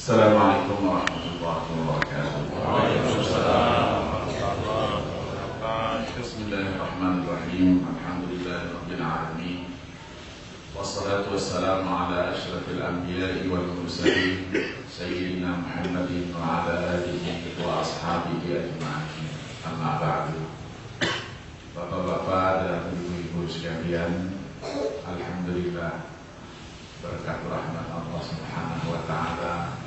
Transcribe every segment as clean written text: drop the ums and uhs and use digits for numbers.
Assalamualaikum warahmatullahi wabarakatuh. Waalaikumsalam warahmatullahi wabarakatuh. Bismillahirrahmanirrahim. Alhamdulillahirabbil alamin. Wassalatu wassalamu ala asyrafil anbiya'i wal mursalin sayyidina Muhammadin wa ala alihi wa ashabihi ajma'in. Amma ba'du. Bapak-bapak dan ibu-ibu sekalian, alhamdulillah berkat rahmat Allah Subhanahu wa taala,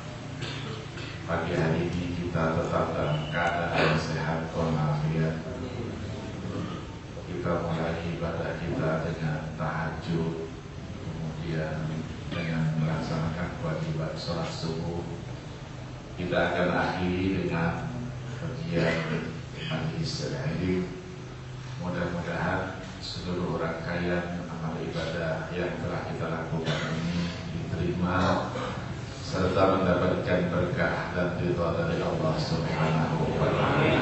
pagi hari ini kita tetap dalam keadaan sehat walafiat. Kita mulai ibadah kita dengan tahajud, kemudian dengan melaksanakan kewajiban sholat subuh. Kita akan akhiri dengan kajian majelis ilmu. Mudah-mudahan seluruh rangkaian amal ibadah yang telah kita lakukan ini diterima serta mendapatkan berkah dan ridha dari Allah Subhanahu wa taala.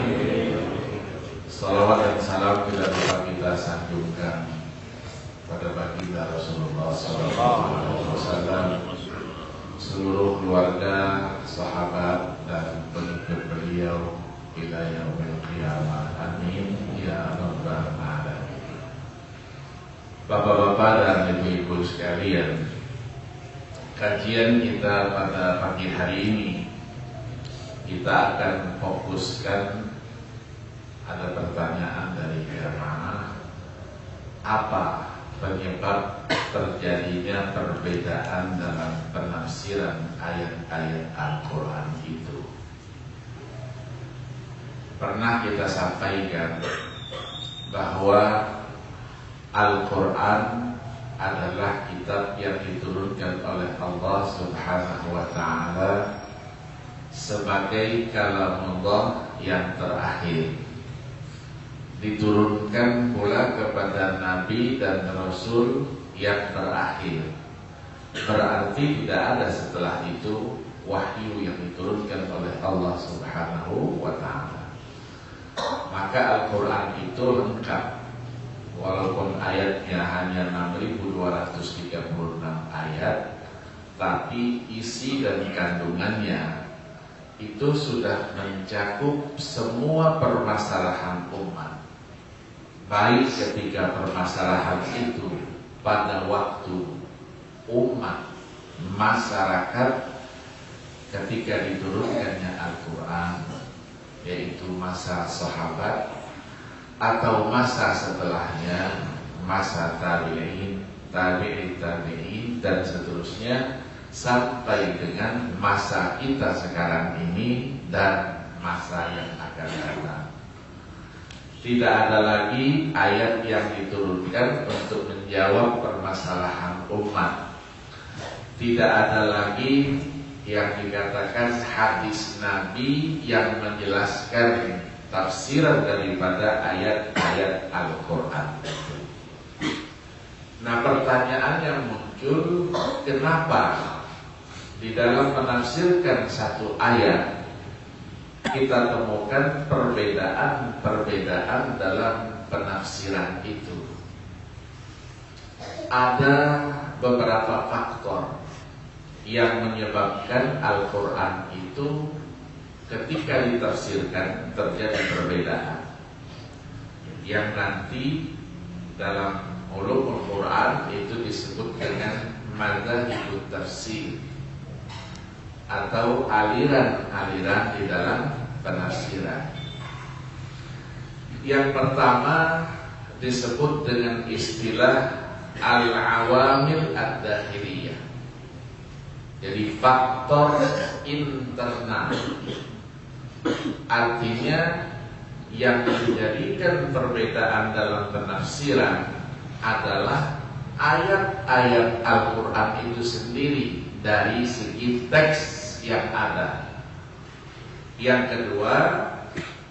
Salawat dan salam tidak lupa kita sanjungkan pada baginda Rasulullah sallallahu alaihi wasallam, seluruh keluarga, sahabat dan pengikut beliau ila yaumil qiyamah. Amin ya rabbal alamin. Bapak-bapak dan ibu-ibu sekalian, kajian kita pada pagi hari ini kita akan fokuskan, ada pertanyaan dari jamaah, apa penyebab terjadinya perbedaan dalam penafsiran ayat-ayat Al-Quran itu? Pernah kita sampaikan bahwa Al-Quran adalah kitab yang diturunkan oleh Allah Subhanahu wa taala sebagai kalamullah yang terakhir. Diturunkan pula kepada nabi dan rasul yang terakhir. Berarti tidak ada setelah itu wahyu yang diturunkan oleh Allah Subhanahu wa taala. Maka Al-Quran itu lengkap. Walaupun ayatnya hanya 6.236 ayat, tapi isi dan kandungannya itu sudah mencakup semua permasalahan umat. Baik ketika permasalahan itu pada waktu umat, masyarakat ketika diturunkannya Al-Quran, yaitu masa sahabat, atau masa setelahnya, masa tabi'in, tabi'in dan seterusnya, sampai dengan masa kita sekarang ini dan masa yang akan datang. Tidak ada lagi ayat yang diturunkan untuk menjawab permasalahan umat. Tidak ada lagi yang dikatakan hadis Nabi yang menjelaskan tafsiran daripada ayat-ayat Al-Quran. Nah, pertanyaan yang muncul, kenapa di dalam menafsirkan satu ayat kita temukan perbedaan dalam penafsiran itu? Ada beberapa faktor yang menyebabkan Al-Quran itu ketika ditafsirkan terjadi perbedaan, yang nanti dalam ulumul Quran itu disebut dengan madzhabut tafsir atau aliran-aliran di dalam penafsiran. Yang pertama disebut dengan istilah al-awamil ad-dakhiliyah. Jadi faktor internal. Artinya yang menjadikan perbedaan dalam penafsiran adalah ayat-ayat Al-Quran itu sendiri dari segi teks yang ada. Yang kedua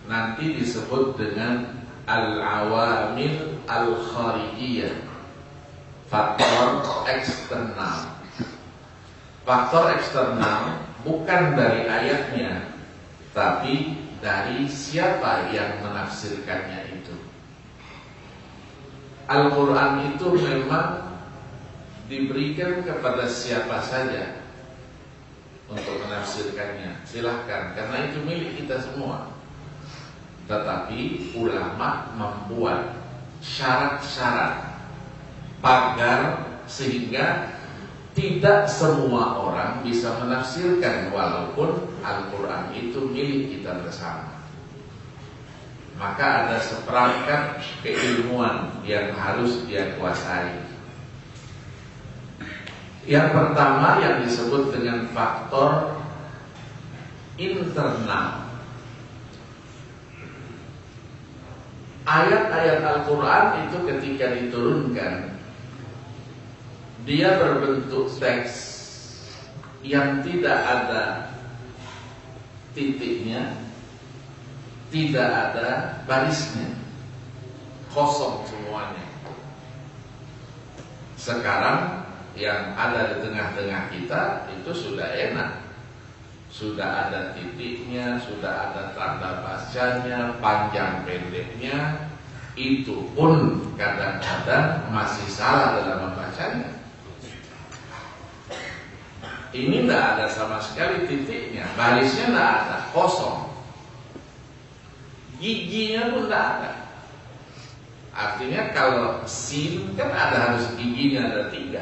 nanti disebut dengan al-awamil al-kharijiyah, faktor eksternal. Faktor eksternal bukan dari ayatnya, tapi dari siapa yang menafsirkannya itu. Al-Quran itu memang diberikan kepada siapa saja, untuk menafsirkannya, silahkan, karena itu milik kita semua. Tetapi ulama membuat syarat-syarat pagar sehingga tidak semua orang bisa menafsirkan, walaupun Al-Quran itu milik kita bersama. Maka ada seperangkat keilmuan yang harus dia kuasai. Yang pertama yang disebut dengan faktor internal. Ayat-ayat Al-Quran itu ketika diturunkan, dia berbentuk teks yang tidak ada titiknya, tidak ada barisnya, kosong semuanya. Sekarang yang ada di tengah-tengah kita itu sudah enak, sudah ada titiknya, sudah ada tanda bacanya, panjang pendeknya. Itu pun kadang-kadang masih salah dalam membacanya. Ini tidak ada sama sekali titiknya, barisnya tidak ada, kosong. Giginya pun tidak ada. Artinya kalau sin kan harus giginya ada 3.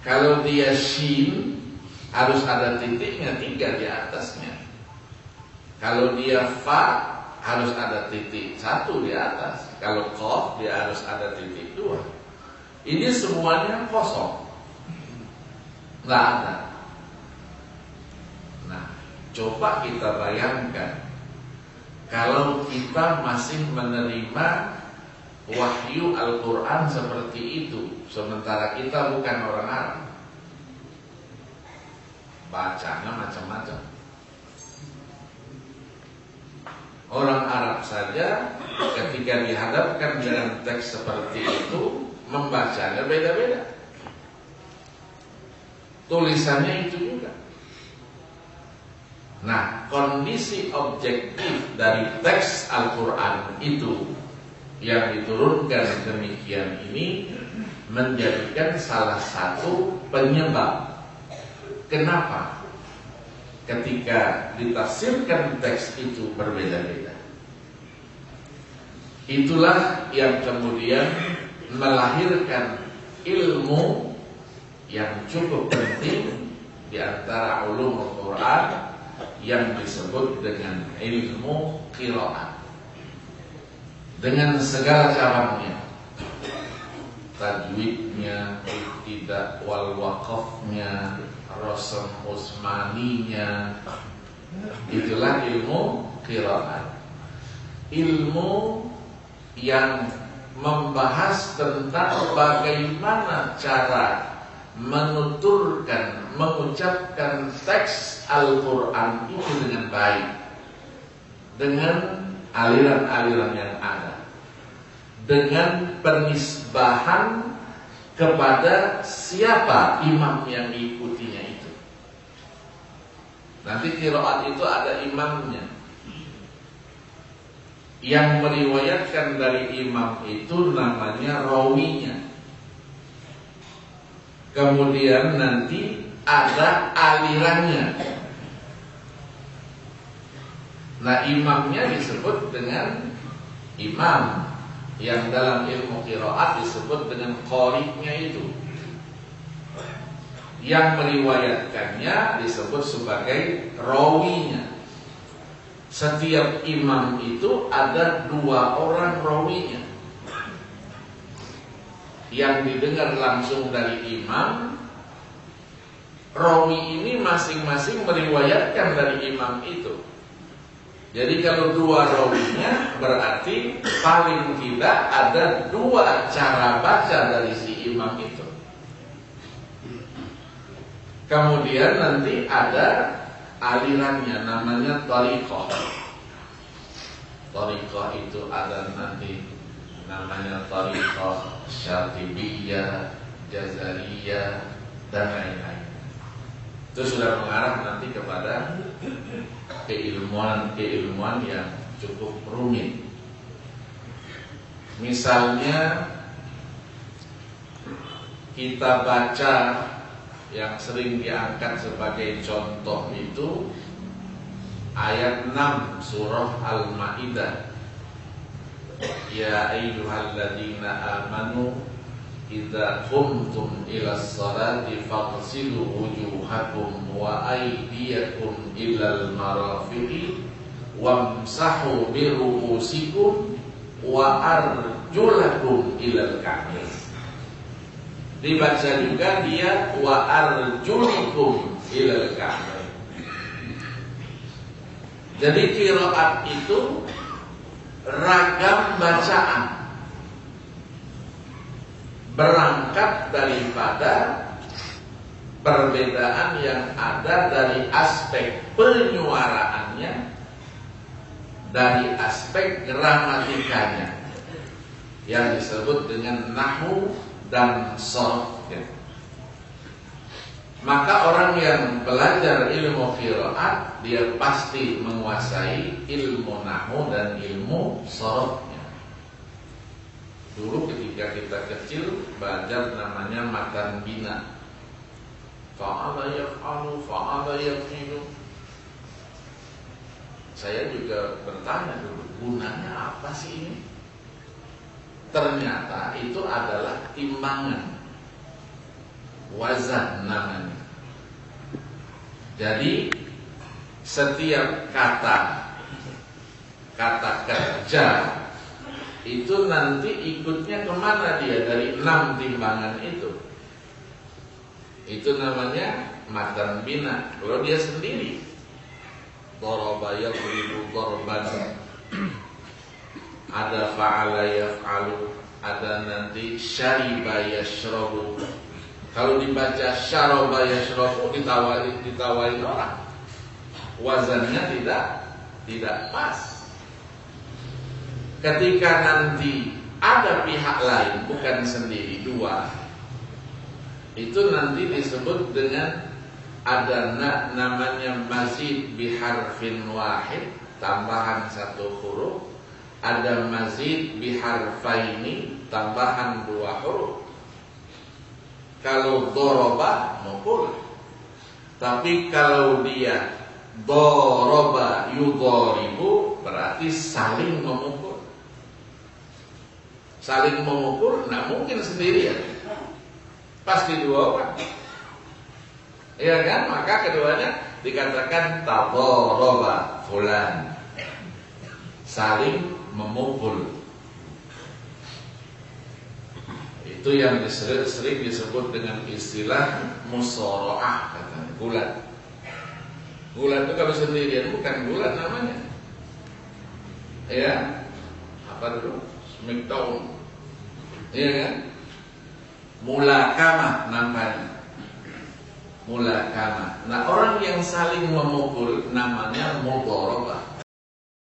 Kalau dia shin harus ada titiknya 3 di atasnya. Kalau dia fa harus ada titik 1 di atas. Kalau qaf dia harus ada titik 2. Ini semuanya kosong, nggak ada. Nah, coba kita bayangkan kalau kita masih menerima wahyu Al-Quran seperti itu, sementara kita bukan orang Arab, bacanya macam-macam. Orang Arab saja ketika dihadapkan dengan teks seperti itu, membacanya beda-beda, tulisannya itu juga. Nah, kondisi objektif dari teks Al-Quran itu yang diturunkan demikian ini menjadikan salah satu penyebab kenapa ketika ditafsirkan teks itu berbeda-beda. Itulah yang kemudian melahirkan ilmu yang cukup penting di antara ulumul Quran yang disebut dengan ilmu qiraat, dengan segala cabangnya, tajwidnya, ibtida wal waqafnya, rasam usmaninya. Itulah ilmu qiraat, ilmu yang membahas tentang bagaimana cara menuturkan, mengucapkan teks Al-Quran itu dengan baik, dengan aliran-aliran yang ada, dengan penisbahan kepada siapa imam yang diikutinya itu. Nanti qiraat itu ada imamnya. Yang meriwayatkan dari imam itu namanya rawinya. Kemudian nanti ada alirannya. Nah, imamnya disebut dengan imam, yang dalam ilmu qiraat disebut dengan qari'nya itu. Yang meriwayatkannya disebut sebagai rawinya. Setiap imam itu ada 2 orang rawinya, yang didengar langsung dari imam. Rawi ini masing-masing meriwayatkan dari imam itu. Jadi kalau 2 rawinya berarti paling tidak ada 2 cara baca dari si imam itu. Kemudian nanti ada alirannya, namanya thariqah. Thariqah itu ada nanti namanya thariqah Syatibiyah, Jazariyah, dan lain-lain. Itu sudah mengarah nanti kepada keilmuan yang cukup rumit. Misalnya kita baca yang sering diangkat sebagai contoh itu ayat 6 surah Al-Maidah. Ya ayyuhalladzina amanu idza qumtum ila sholati faghsilu wujuhakum wa aydiyakum ilal marafiqi wamsahu bi ru'usikum wa arjulakum ilal ka'bayn. Dibaca juga dia wa arjulukum ilal ka'bayn. Jadi qiraat itu ragam bacaan, berangkat daripada perbedaan yang ada dari aspek penyuaraannya, dari aspek gramatikanya yang disebut dengan nahwu dan sharh. Maka orang yang belajar ilmu qiraat dia pasti menguasai ilmu nahwu dan ilmu sharhnya. Dulu ketika kita kecil belajar namanya matan bina. Fa'ala yaf'alu, fa'ala yaf'ilu. Saya juga bertanya dulu, gunanya apa sih ini? Ternyata itu adalah timbangan, wazan namanya. Jadi setiap kata kerja itu nanti ikutnya kemana dia dari 6 timbangan itu. Itu namanya matan bina. Kalau dia sendiri, daraba yadribu darban, ada fa'ala yaf'alu, ada nanti syariba yashrabu. Kalau dibaca syaraba yashrabu ditawarin orang, wazannya tidak pas. Ketika nanti ada pihak lain bukan sendiri, dua, itu nanti disebut dengan ada namanya mazid biharfin wahid, tambahan 1 huruf. Ada mazid biharfaini, tambahan 2 huruf. Kalau doroba mukul, tapi kalau dia doroba yudhoribu berarti saling memukul. Saling memukul, nah mungkin sendirian, pasti 2 orang. Iya kan? Maka keduanya dikatakan tadoroba fulan, saling memukul. Itu yang sering disebut dengan istilah musoroah, katanya gulat. Gulat itu kalau sendirian bukan gulat namanya. Ya, apa dulu? Smackdown. Iya kan? Mulakamah namanya. Mulakamah. Nah, orang yang saling memukul namanya mudharabah.